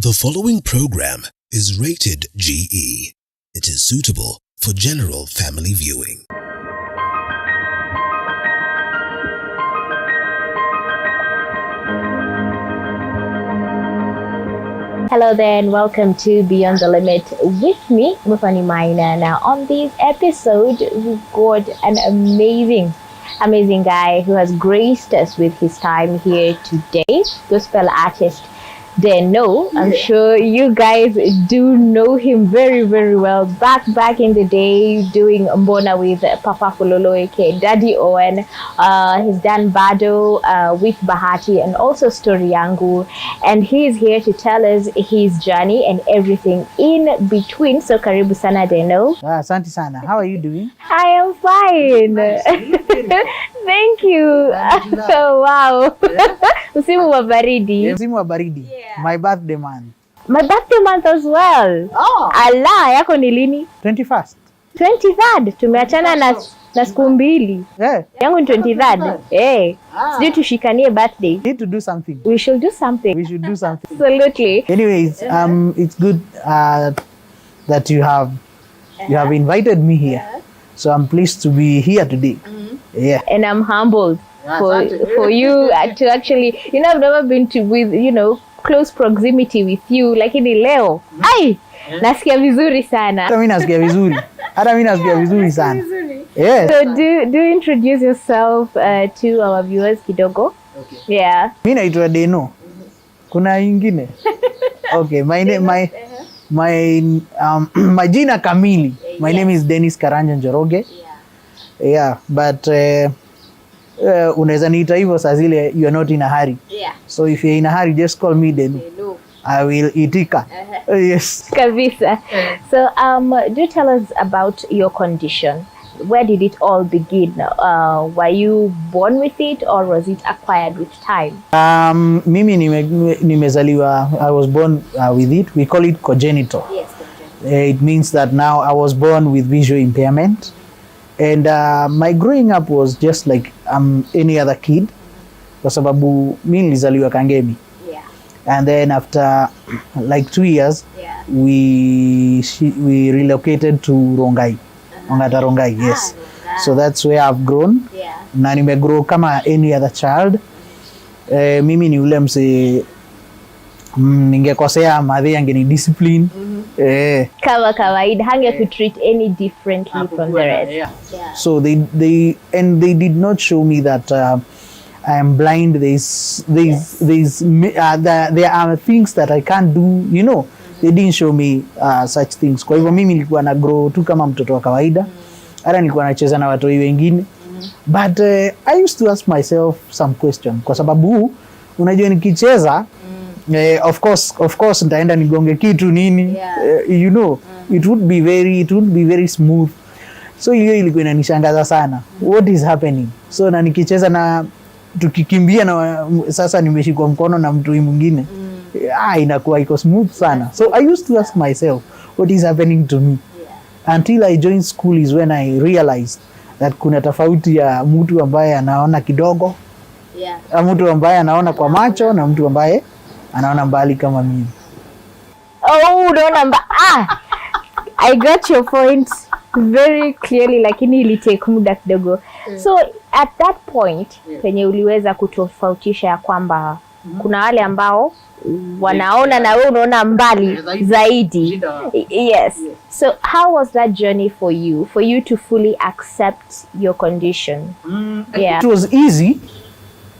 The following program is rated GE. It is suitable for general family viewing. Hello there and welcome to Beyond the Limit with me, Mufani Maina. Now on this episode, we've got an amazing guy who has graced us with his time here today, gospel artist Denno. I'm sure you guys do know him very well. Back in the day, doing Mbona with Papa Fulolo aka Daddy Owen. He's done Bado with Bahati and also story yangu. And he's here to tell us his journey and everything in between. So karibu sana Denno. Asante sana. How are you doing? I am fine. Thank you. Oh, wow. Msimu wa baridi. Msimu wa baridi. Yeah. My birthday month. My birthday month as well. Oh. Allah, yako ni lini? 21st. 23rd. Tumeachana na siku mbili. Yeah. Yangu ni 23rd. Eh. Sijui tushikanie birthday. Need to do something. We should do something. We should do something. Absolutely. Anyways, it's good that you have invited me here. So I'm pleased to be here today. Yeah. And I'm humbled for you to actually, I've never been with, close proximity with you, lakini leo, nasikia vizuri sana. Hata mimi nasikia vizuri sana. Yes. So do introduce yourself to our viewers kidogo. Okay. Yeah. Mimi naitwa Denno. Kuna ingine? Okay, my jina kamili. My name is Dennis Karanja. Yeah, but unaweza niita hivyo saa zile you are not in a hurry. Yeah. So if you're in a hurry, just call me then. I will itika. Yes. Kabisa. So do tell us about your condition. Where did it all begin? Were you born with it or was it acquired with time? Mimi nimezaliwa, I was born with it. We call it congenital. Yes, congenital. It means that now I was born with visual impairment. And my growing up was just like any other kid, kwa sababu mimi nilizaliwa Kangemi. Yeah. And then after like 2 years, yeah, we relocated to Rongai. Ongata Rongai, yes. Rongai. So that's where I've grown. Yeah. Na nimegrow kama any other child. Mimi ni ule mse ningekosea madhe angeni discipline. Kama kawaida hange to treat any differently from the rest. Yeah. So they did not show me that I am blind. There are things that I can't do, They didn't show me such things. Kwa hivyo mimi nilikuwa na grow tu kama mtoto wa kawaida. Hata nilikuwa nacheza na watu wengine. But I used to ask myself some question kwa sababu unajua nikicheza of course nitaenda nigonge kitu nini. Yeah. It would be very smooth. So hiyo ilikuwa inanishangaza sana. What is happening? So na nikicheza na tukikimbia na sasa nimeshikwa mkono na mtu mwingine. Inakuwa iko smooth sana. So I used to ask myself what is happening to me. Yeah. Until I joined school is when I realized that kuna tofauti ya mtu ambaye anaona kidogo. Yeah. Mtu ambaye anaona kwa macho na mtu ambaye anaona mbali kama mimi. I got your point very clearly, lakini ilitake muda kidogo. So at that point, penye uliweza kutofautisha ya kwamba kuna wale ambao wanaona na wewe unaona mbali zaidi. Yes. So how was that journey for you to fully accept your condition? It was easy.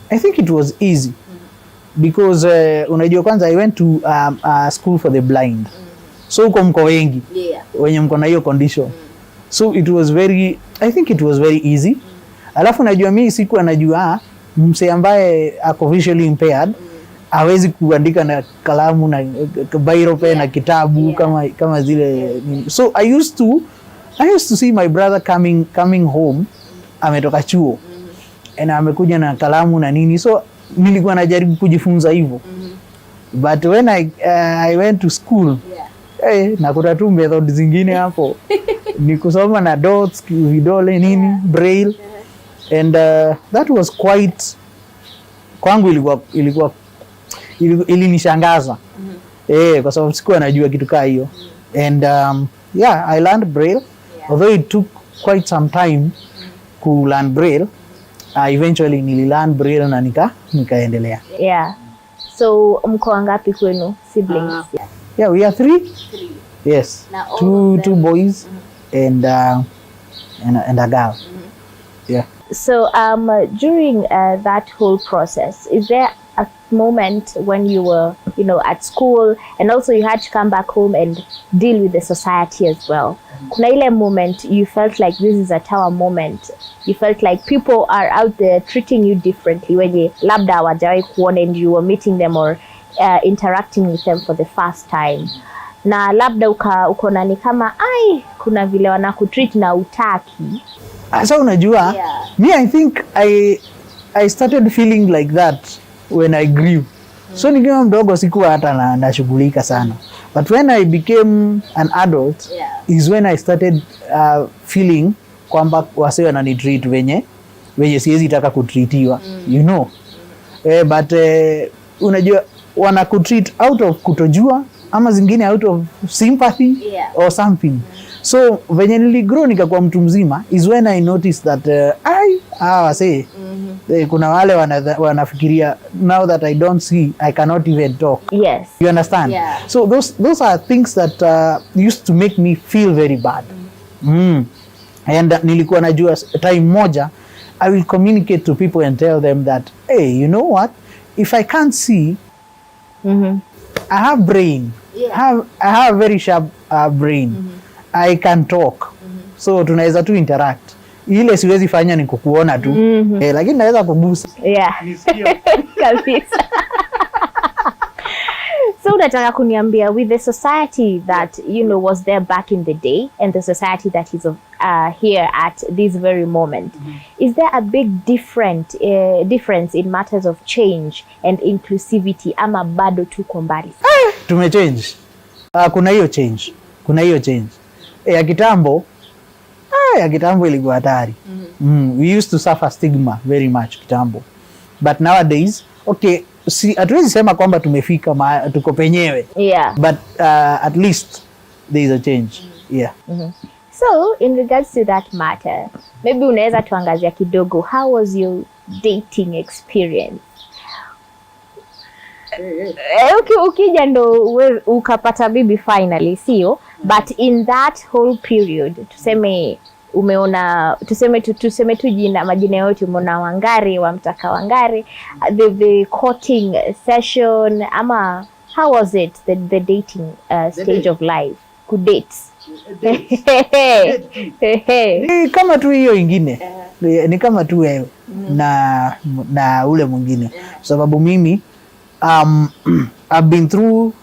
I think it was easy. Because unajua kwanza I went to school for the blind. So uko mko wengi wenye mko na hiyo condition. So I think it was very easy. Alafu najua mimi sikuwa najua mse ambaye ako visually impaired hawezi kuandika na kalamu na biro pen na kitabu kama zile. So I used to see my brother coming home, ametoka chuo. Na amekuja na kalamu na nini. So nilikuwa najaribu kujifunza hivyo. But when I went to school, nakuta tu method zingine hapo. Ni kusoma na dots, vidole nini, braille. And that was quite, kwangu ilikuwa ilinishangaza. Kwa sababu sikuwa najua kitu kaa hiyo. And yeah, I learned Braille. Although it took quite some time to learn Braille, eventually nililearn Braille na nikaendelea. Yeah. So mko wangapi kwenu siblings? Yeah, we are three. Yes. Two boys and a girl. Yeah. So during that whole process, is there a moment when you were, at school and also you had to come back home and deal with the society as well? Kuna ile moment you felt like this is a tower moment, you felt like people are out there treating you differently when you labda hawajawahi kuona and you were meeting them or interacting with them for the first time, na labda ukona ni kama kuna vile wanakutreat na utaki? So unajua, me I think I started feeling like that when I grew. So nikiwa mdogo sikuwa hata nashughulika sana. But when I became an adult is when I started feeling kwamba wasee wananitreat venye siwezi taka kutreatiwa, but unajua wanakutreat out of kutojua ama zingine out of sympathy or something. So venye niligrow nikakuwa mtu mzima is when I noticed that wasee kuna wale wanafikiria, now that I don't see, I cannot even talk. Yes. You understand? Yeah. So those are things that used to make me feel very bad. And nilikuwa najua time moja I will communicate to people and tell them that, hey, you know what? If I can't see, I have brain. I have very sharp brain. I can talk. So tunaweza tu interact. Ile siwezi fanya ni kukuona tu. Lakini naweza kugusa. Yeah. Kabisa. So unataka kuniambia, with the society that was there back in the day and the society that is here at this very moment, is there a big difference in matters of change and inclusivity, ama bado tuko mbali? Tumechange. Kuna hiyo change. Ya kitambo ilikuwa hatari. We used to suffer stigma very much kitambo. But nowadays, okay, hatuwezi sema kwamba tumefika tuko penyewe. Yeah. But at least there is a change. Yeah. So in regards to that matter, maybe unaweza tuangazia kidogo, how was your dating experience? Ukija ndo ukapata bibi finally, sio? But in that whole period, tuseme tu majina yote, umeona Wangari, wamtaka Wangari, the courting session, ama how was it, the dating stage of life? Kudate. Ni kama tu hiyo ingine. Ni kama tu wewe na ule mwingine. Sababu mimi I've been through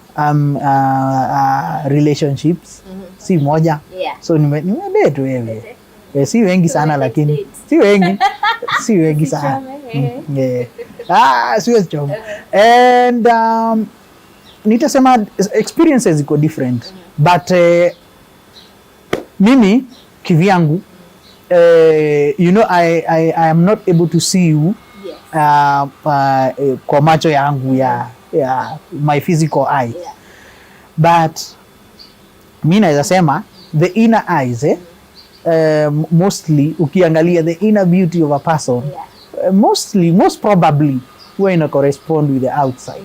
relationships, si moja. So nimedate wewe. Si wengi sana lakini si wengi sana. Siwezi choma. And nitasema experiences ziko different, but mimi kivyangu, I am not able to see you kwa macho yangu ya my physical eyes, but mimi naweza sema the inner eyes, mostly ukiangalia the inner beauty of a person, most probably huwa ina correspond with the outside.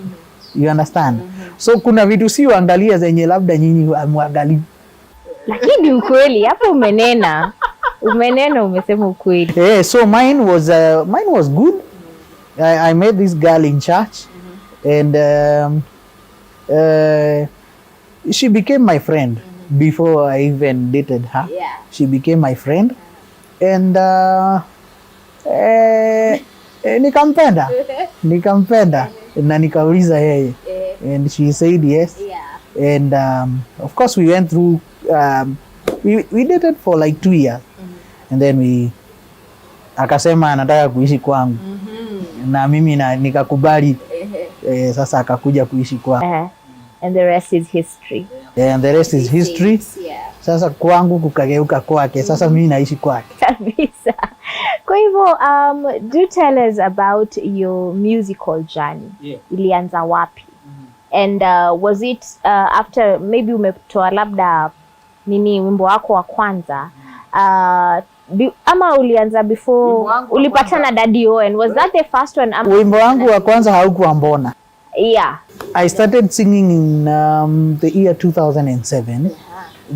You understand? So kuna vitu si uangalia zenye labda nyinyi amwangalia. Lakini ukweli hapo umenena umesema ukweli. So mine was good. I met this girl in church, and she became my friend before I even dated her. She became my friend, and nikampenda na nikauliza yeye, and she said yes. And of course we went through we dated for like 2 years, and then akasema anataka kuishi kwangu, na mimi nikakubali. Sasa akakuja kuishi kwangu. And the rest is history. And the rest is history. Sasa kwangu kukageuka kwake. Sasa mimi naishi kwake. Kabisa. Kwa hivyo, do tell us about your musical journey. Ilianza wapi? And was it after maybe umetoa labda nini wimbo wako wa kwanza ama ulianza before ulipatana Daddy Owen? Was that the first one? Wimbo wangu wa kwanza haukuwa Mbona. Yeah. I started singing in the year 2007.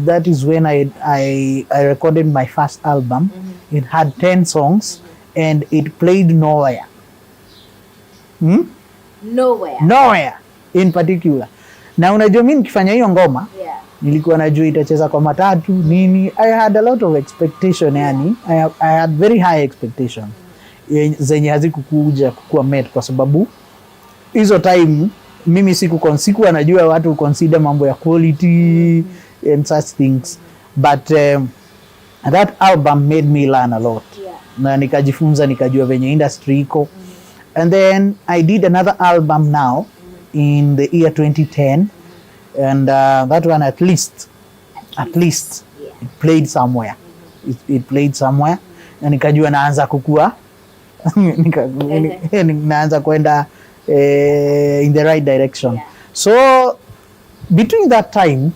That is when I recorded my first album. It had 10 songs and it played nowhere. Nowhere in particular. Na unajua mimi nikifanya hiyo ngoma, nilikuwa najua itacheza kwa matatu nini. I had a lot of expectation, yani I had very high expectations zenye hazikukuja kukuwa met, kwa sababu hizo time mimi sikuwa najua watu consider mambo ya quality and such things, but that album made me learn a lot. Na nikajifunza, nikajua venye industry iko. And then I did another album now in the year 2010, and that one at least it played somewhere. It played somewhere, na nikajua naanza kukua naanza kwenda in the right direction. So between that time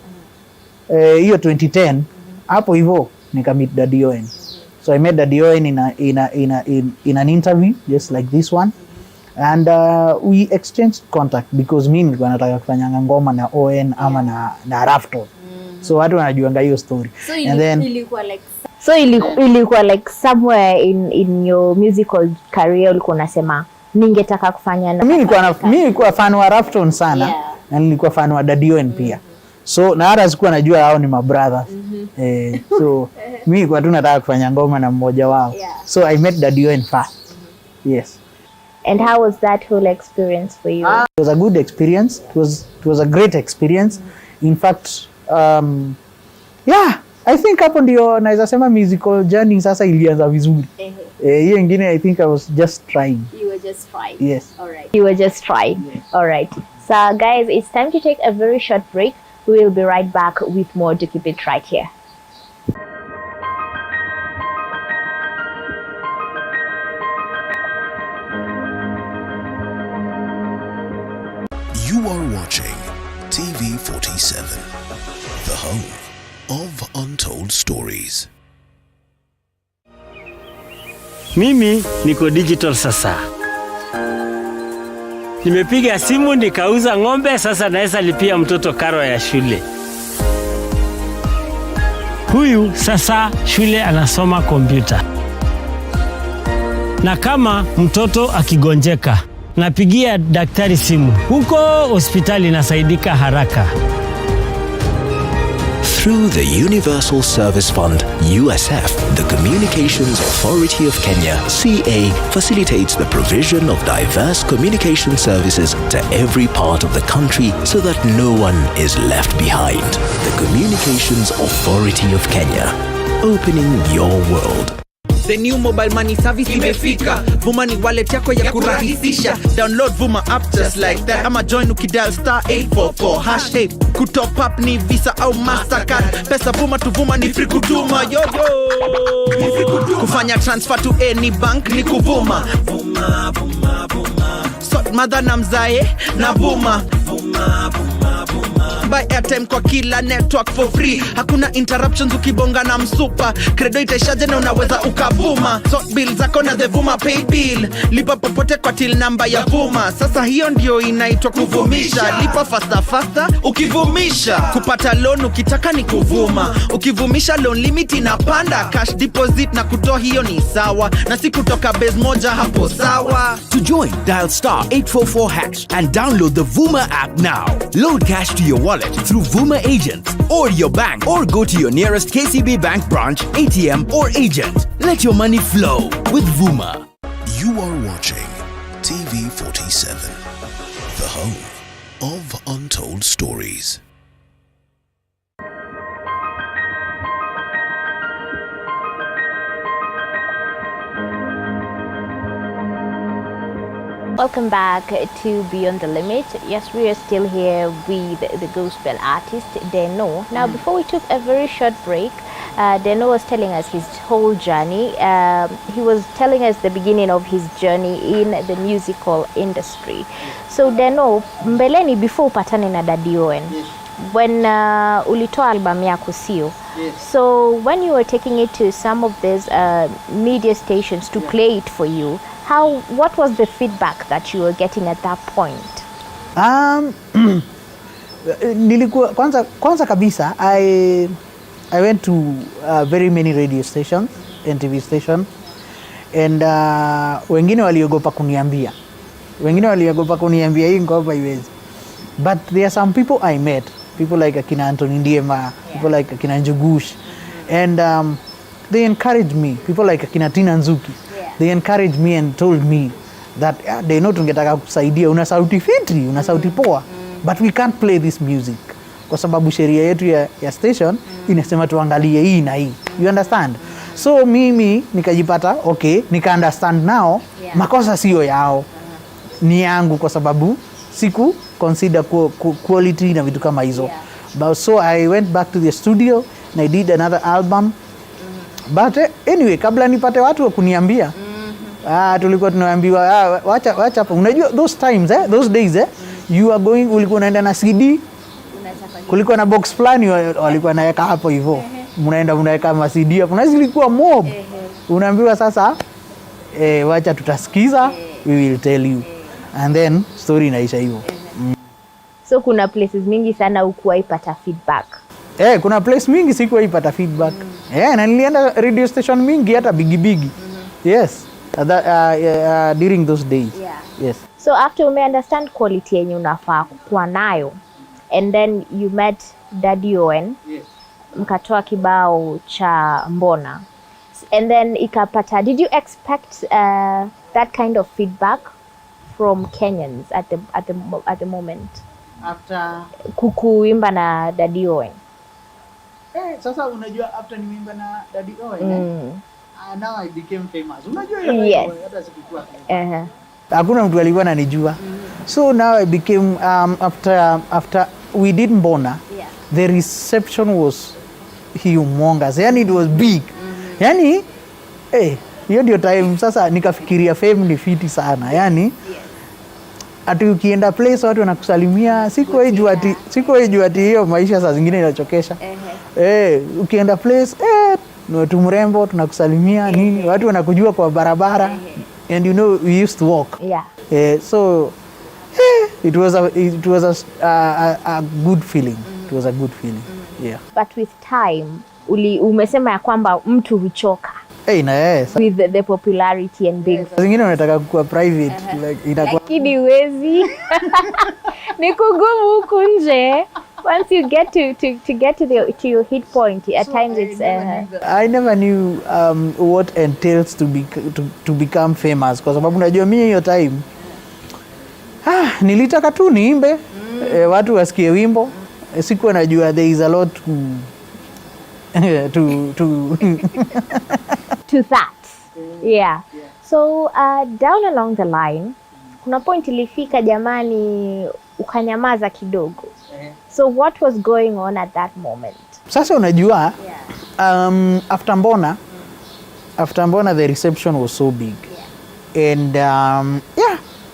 hiyo 2010 hapo hivyo meet Daddy Owen. So I met Daddy Owen in an interview just like this one, and we exchanged contact because mimi nilikuwa nataka kufanya ngoma na Owen ama na Rafton. So watu wanajuanga hiyo story. So and then ilikuwa like somewhere in your musical career ulikuwa unasema ningetaka kufanya na mimi nilikuwa fan wa Rafton sana, na nilikuwa fan wa Daddy Owen pia. So na hata sikuwa najua hao ni my brothers. So mimi nilikuwa tu nataka kufanya ngoma na mmoja wao. So I met Daddy Owen first. Yes. And how was that whole experience for you? It was a good experience. It was a great experience. In fact, I think hapo ndio naweza sema musical journey sasa ilianza vizuri. Hiyo ingine I think I was just trying. You were just trying. Yes. All right. You were just trying. Yes. All right. So guys, it's time to take a very short break. We will be right back with more to keep it right here. You are watching TV 47, the home of untold stories. Mimi niko digital sasa. Nimepiga simu nikauza ng'ombe, sasa naweza lipia mtoto karo ya shule. Huyu sasa shule anasoma kompyuta. Na kama mtoto akigonjeka, napigia daktari simu. Huko hospitali nasaidika haraka. Through the Universal Service Fund, USF, the Communications Authority of Kenya, CA, facilitates the provision of diverse communication services to every part of the country so that no one is left behind. The Communications Authority of Kenya, opening your world. The new mobile money service imefika. Vuma ni wallet yako ya kurahisisha. Download Vuma app just like that. Ama join ukidial *844#. Kutop up ni Visa au Mastercard. Pesa Vuma tu Vuma ni free kutuma. Yo yo. Kufanya transfer to any bank ni kuvuma. Vuma vuma vuma. Sort mother na mzae na Vuma. Vuma vuma vuma. Buy airtime kwa kila network for free. Hakuna interruptions ukibonga na msupa. Credo itaishaje na unaweza ukavuma. Sort bill zako na the Vuma pay bill. Lipa popote kwa till number ya Vuma. Sasa hiyo ndio inaitwa kuvumisha. Lipa faster ukivumisha. Kupata loan ukitaka ni kuvuma. Ukivumisha loan limit inapanda. Cash deposit na kutoa hiyo ni sawa. Na si kutoka base moja hapo sawa. To join, dial *844# and download the Vuma app now. Load cash to your wallet through Vuma agents or your bank, or go to your nearest KCB Bank branch, ATM or agent. Let your money flow with Vuma. You are watching TV 47, the home of untold stories. Welcome back to Beyond the Limit. Yes, we are still here with the gospel artist Denno. Now, before we took a very short break, Denno was telling us his whole journey. He was telling us the beginning of his journey in the musical industry. So Denno, mbeleni before upatane na Daddy Owen, when ulitoa album yako sio? So when you were taking it to some of these media stations to play it for you, what was the feedback that you were getting at that point? Nilikuwa kwanza kabisa I went to very many radio stations and TV stations, and wengine waliogopa kuniambia hii ngoma iwezi, but there are some people I met, people like akina Anthony Ndiema, people like akina Njugush, and they encouraged me, people like akina Tina Nzuki, they encouraged me and told me that they know tungetaka kusaidia, una sauti fitri, una sauti poa, but we can't play this music kwa sababu sheria yetu ya station inasema tuangalie hii na hii, you understand? So mimi nikajipata nika understand now, makosa sio yao, ni yangu, kwa sababu siku consider quality na vitu kama hizo. But so I went back to the studio and I did another album. But anyway, kabla nipate watu wa kuniambia, tulikuwa tunaambiwa wacha hapa, unajua those times those days you are going, ulikuwa unaenda na CD, kulikuwa na box fulani walikuwa naweka hapo hivyo, mnaenda mnaweka ma CD hapo, na zilikuwa mob. Unaambiwa sasa wacha tutasikiza, we will tell you, and then story inaisha hivyo. So kuna places mingi sana hukuwa ipata feedback? Kuna place mingi sikuwa ipata feedback. Na nilienda radio station mingi hata bigi. Yes, during those days. Yes. So after you understand quality yenye unafaa kuwa nayo, and then you met Daddy Owen, mkatoa kibao cha Mbona, and then ikapata, did you expect that kind of feedback from Kenyans at the moment after kuimba na Daddy Owen? Sasa unajua after nimeimba na Daddy Owen, now I became famous. Unajua hiyo hata sikukua. Hakuna mtu alikuwa ananijua. So now I became after we did Mbona, the reception was humongous. Yani it was big. Yani hiyo ndio time sasa nikafikiria fame ni fiti sana. Yani ati ukienda place watu wanakusalimia, sikuwahi jua ati hiyo maisha saa zingine inachokesha. Ukienda place ni watu mrembo tunakusalimia nini, watu wanakujua kwa barabara, and you know we used to walk. So it was a good feeling. It was a good feeling. But with time umesema ya kwamba mtu huchoka with the popularity and being zingine unataka kuwa private, like inakuwa lakini wezi ni kugumu huku nje. Once you get to your hit point, at times it's I never knew what entails to become famous, kwa sababu unajua mimi hiyo time nilitaka tu niimbe, watu wasikie wimbo, sikuwa najua there is a lot to that. So down along the line kuna point ilifika jamani ukanyamaza kidogo. So what was going on at that moment? Sasa unajua after Mbona the reception was so big, and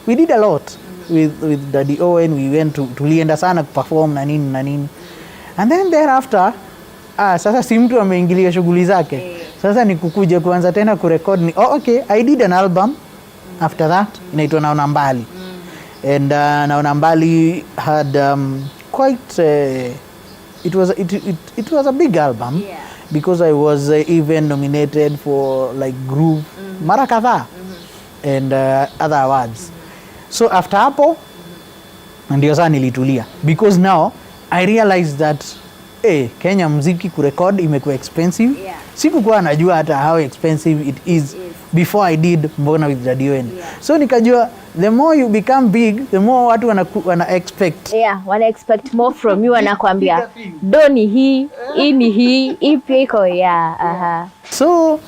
we did a lot with Daddy Owen. We went to tulienda sana perform na nini, and then thereafter sasa si mtu ameingilia shughuli zake. Sasa ni kukuja kuanza tena kurecord I did an album after that inaitwa Naona Mbali, and Naona Mbali had quite it was a big album, because I was even nominated for like group mara kadhaa and other awards. So after hapo ndio sasa nilitulia, because now I realized that Kenya muziki kurecord imekuwa expensive. Sikukuwa najua hata how expensive it is before I did Mbona with Daddy Owen. So nikajua the more you become big, the more watu wana expect. Wana expect more from you, wanakuambia doni hii ni hii ipi iko So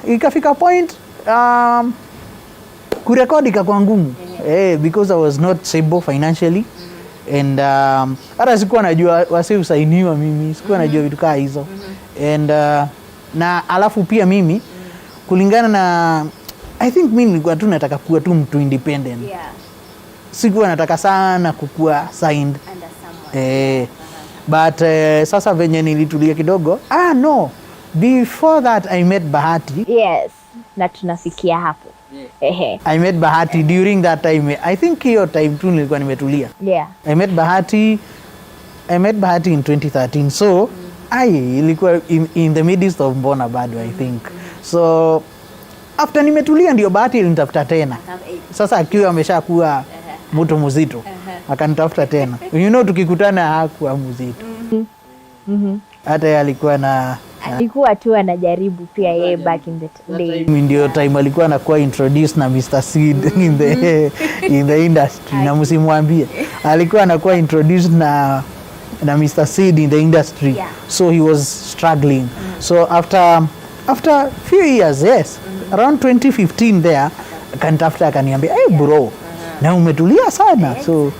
ikafika point kurekodi ikakuwa ngumu because I was not stable financially, and hata sikuwa najua wasee usainiwa, mimi sikuwa najua vitu kaa hizo, And na alafu pia mimi kulingana na I think mimi nilikuwa tu nataka kuwa tu mtu independent. Sikuwa nataka sana kukua signed under someone. But sasa venye nilitulia kidogo, no, before that I met Bahati. Yes, na tunafikia hapo. I met Bahati during that time. I think hiyo time tu nilikuwa nimetulia. I met Bahati in 2013. So ilikuwa in the midst of Mbona bado I think. So after nimetulia ndio Bahati ilinitafuta tena. Sasa akiwa ameshakuwa mtu mzito akanitafuta tena. You know, tukikutana hakuwa mzito. Hata alikuwa tu anajaribu pia yeye back in the day. Ndio time alikuwa anakuwa introduced na Mr. Seed in the industry. Na msimwambie. Alikuwa anakuwa introduced na Mr. Seed in the industry. So he was struggling. So after few years, yes, around 2015 there, akanitafuta akaniambia, "Hey bro, na umetulia sana." So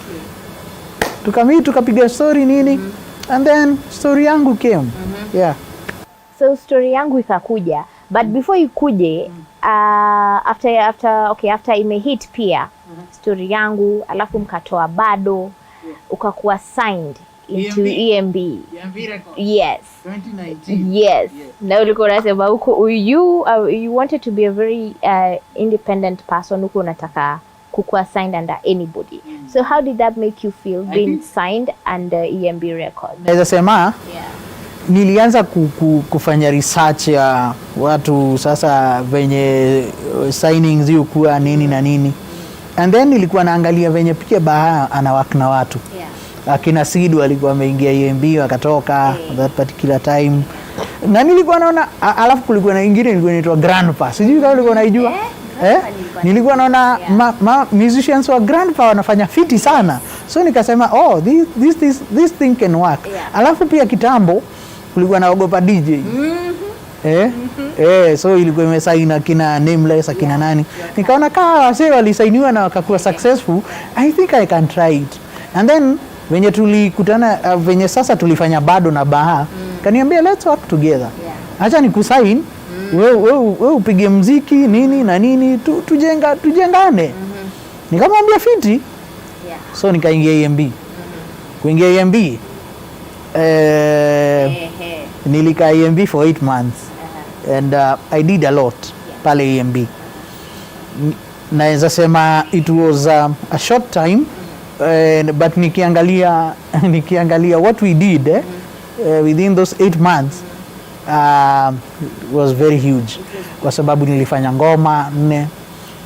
tukapiga story nini, and then story yangu came. So story yangu ikakuja, but before ikuje, after imehit pia story yangu, alafu mkatoa bado ukakuwa signed into EMB. Yes. 2019. Yes. Na ulikuwa unasema huko you wanted to be a very independent person, huko unataka kukuwa signed under anybody. So how did that make you feel being signed under EMB Records? Naweza sema nilianza kufanya research ya watu sasa venye signings zilikuwa nini na nini. And then nilikuwa naangalia venye pia Baha anawak na watu. Akina Sidu walikuwa wameingia EMB wakatoka that particular time. Na nilikuwa naona alafu kulikuwa na ingine ilikuwa inaitwa Grandpa. Sijui kama ulikuwa unaijua. Nilikuwa naona musicians wa Grandpa wanafanya fiti sana. So nikasema this thing can work. Alafu pia kitambo kulikuwa naogopa DJ. So ilikuwa imesaina kina Nameless akina nani. Nikaona kama wasee walisainiwa na wakakuwa successful, I think I can try it. And then venye tulikutana venye sasa tulifanya bado na Baha, kaniambia let's work together. Acha nikusign, wewe upige muziki nini na nini, tujengane. Nikamwambia fiti. So nikaingia EMB. Kuingia EMB nilikaa EMB for 8 months. And I did a lot pale EMB. Naweza sema it was a short time. But nikiangalia what we did within those 8 months was very huge, kwa sababu nilifanya ngoma 4.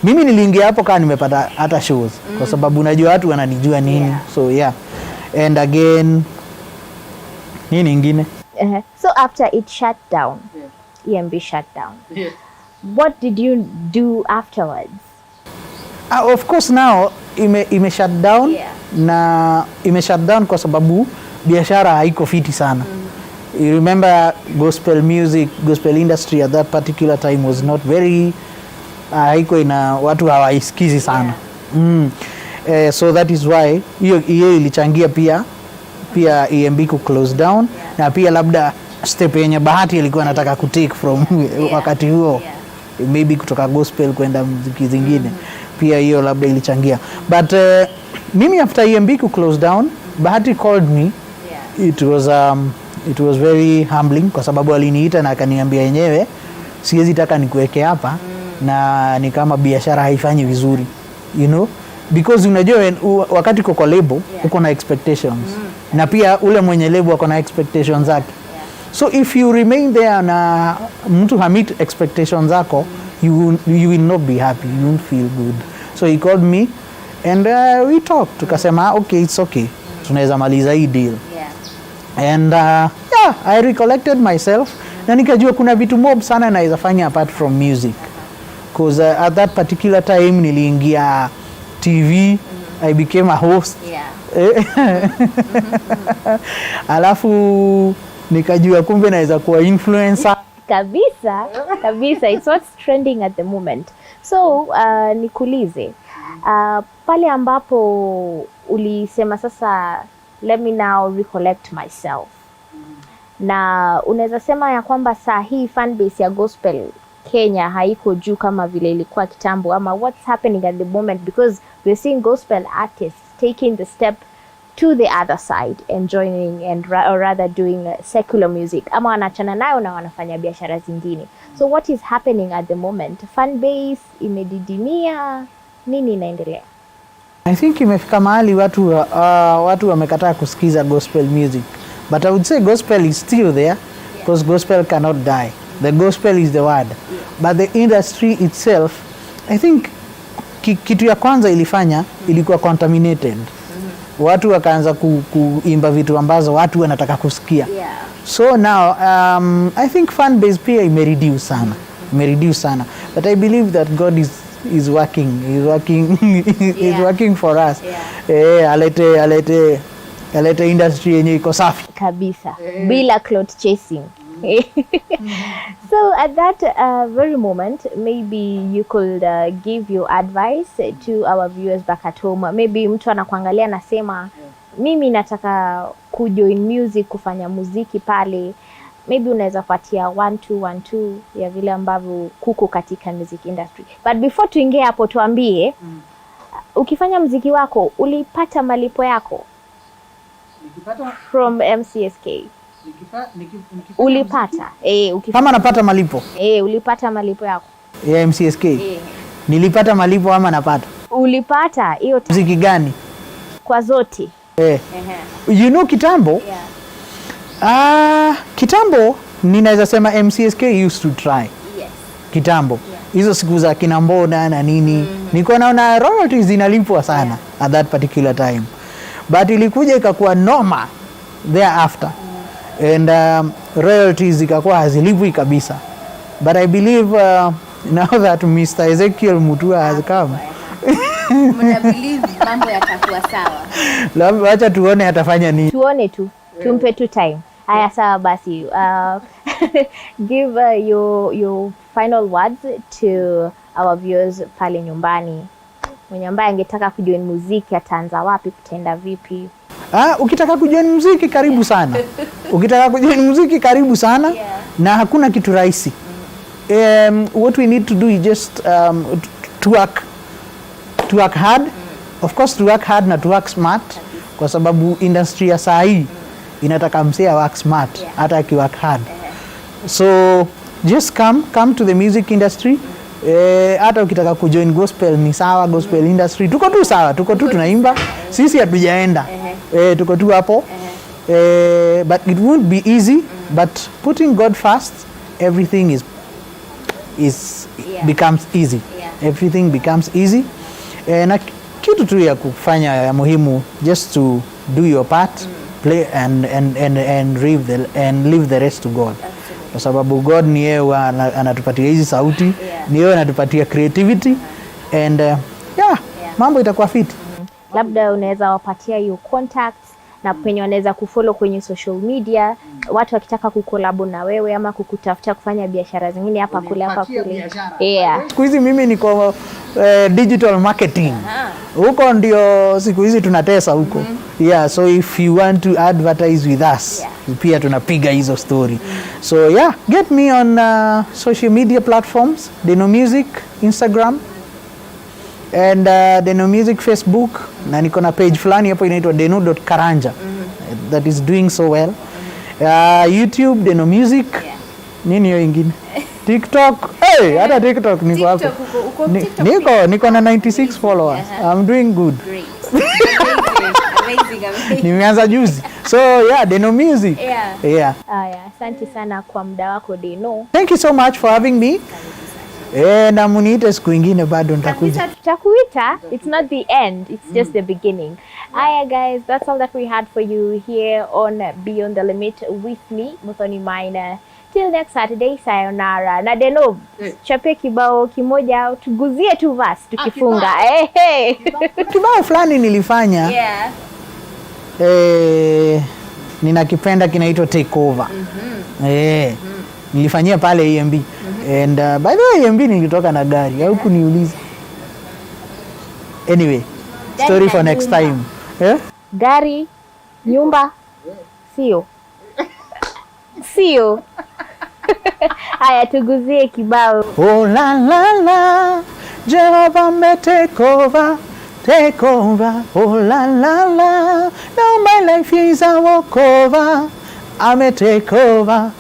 Mimi niliingia hapo kama nimepata hata shows, kwa sababu unajua watu wananijua nini. So and again nini ingine. So after it shut down, EMB shut down, what did you do afterwards? Of course now ime shut down. Na ime shut down kwa sababu biashara haiko fiti sana. You remember gospel music, gospel industry at that particular time was not very haiko ina watu hawaisikizi sana. So that is why hiyo ilichangia pia EMB ku close down. Na pia labda step yenye Bahati alikuwa anataka ku take from wakati huo, maybe kutoka gospel kwenda muziki zingine. Pia hiyo labda ilichangia. But mimi after EMB ku close down, Bahati called me. It was very humbling kwa sababu aliniita na akaniambia yenyewe siwezi taka nikuweke hapa na ni kama biashara haifanyi vizuri, you know, because unajua wakati uko kwa label uko na expectations. Na pia ule mwenye label uko na expectations zake. So if you remain there na mtu hamit expectations zako, you will not be happy, you won't feel good. So he called me and we talked. Tukasema okay, it's okay, tunaweza maliza hii deal. And I recollected myself na nikajua kuna vitu mob sana naweza fanya apart from music, because at that particular time niliingia TV. I became a host. Alafu nikajua kumbe naweza kuwa influencer. Kabisa, it's what's trending at the moment. So nikuulize, pale ambapo ulisema sasa let me now recollect myself, na unaweza sema ya kwamba saa hii fan base ya gospel Kenya haiko juu kama vile ilikuwa kitambo, ama what's happening at the moment, because we're seeing gospel artists taking the step to the other side and joining or rather doing secular music, ama wanachana nayo na wanafanya biashara zingine. So what is happening at the moment? Fan base imedidimia, nini inaendelea? I think imefika mahali watu wamekataa kusikiza gospel music, but I would say gospel is still there, because gospel cannot die. The gospel is the word, but the industry itself, I think kitu ya kwanza ilifanya ilikuwa contaminated. Watu wakaanza kuimba vitu ambazo watu wanataka kusikia. So now I think fan base pia imereduce sana, but I believe that God is working is working for us. Alete industry yenye iko safi kabisa, bila clout chasing. So at that very moment, maybe you could give your advice to our viewers back at home. Maybe mtu anakuangalia nasema mimi nataka kujoin music, kufanya muziki pale, maybe unaweza patia 1-2 ya vile ambavyo kuko katika music industry. But before tuingie hapo, tuambie ukifanya muziki wako ulipata malipo yako from MCSK? Ulipata kama napata malipo ulipata malipo yako ya MCSK? Nilipata malipo ama napata? Ulipata hiyo muziki gani? Kwa zote. You know kitambo, kitambo ninaweza sema MCSK used to try. Kitambo hizo siku za kina Mbona na nini, niko naona royalties zinalipwa sana at that particular time, but ilikuja ikakuwa normal thereafter, and royalties ikakuwa hazilipwi kabisa. But I believe now that Mr. Ezekiel Mutua has come, mna believe mambo yatakuwa sawa. Acha tuone atafanya nini. Tuone tu, tumpe tu time. Haya, sawa basi. Give your final words to our viewers pale nyumbani. Mwenye ambaye angetaka kujoin muziki ataanza wapi, kutenda vipi? Ukitaka kujoin muziki karibu sana. Ukitaka kujoin muziki karibu sana, na hakuna kitu rahisi. What we need to do is just to work hard. Of course, to work hard na to work smart, kwa sababu industry ya saa hii inataka msea work smart hata aki work hard. So just come to the music industry. Hata ukitaka kujoin gospel ni sawa, gospel industry tuko tu sawa, tuko tu tunaimba, sisi hatujaenda, tuko tu hapo. But it won't be easy, but putting God first, everything becomes easy. Everything becomes easy. Na kitu tu ya kufanya ya muhimu, just to do your part, play and leave the rest to God. Kwa sababu God ni yeye anatupatia hizi sauti, ni yeye anatupatia creativity, and mambo itakuwa fit. Labda unaweza wapatia your contacts na penye wanaweza kufollow kwenye social media, watu wakitaka kukolabo na wewe ama kukutafuta kufanya biashara zingine hapa kule. Siku hizi mimi niko digital marketing. Huko ndio siku hizi tunatesa huko. So if you want to advertise with us, pia tunapiga hizo story. So get me on social media platforms, Denno Music Instagram, and Denno Music Facebook, na niko na page fulani hapo inaitwa denno.karanja that is doing so well. YouTube Denno Music, nini hiyo ingine? TikTok, hata TikTok niko hapo. Niko na 96 followers. I'm doing good. Amazing. Nimeanza juzi. So Denno Music. Asante sana kwa muda wako Denno. Thank you so much for having me. Na muniite siku ingine bado nitakuja. Tutakuita. It's not the end, it's just the beginning. Aya guys, that's all that we had for you here on Beyond the Limit with me, Muthoni Maina. Till next Saturday, sayonara. Na Denno, chape kibao kimoja, tuguzie tu verse tukifunga. Kibao fulani nilifanya. Ninakipenda, kinaitwa Take Over. Nilifanyia pale EMB. And by the way, EMB nilitoka na gari, au kuniuliza. Anyway, story for next time. Gari, nyumba, sio. Sio? Haya, tuguzie kibao. Oh la la la, Jehovah me take over, take over. Oh la la la, now my life is a walkover. I may take over.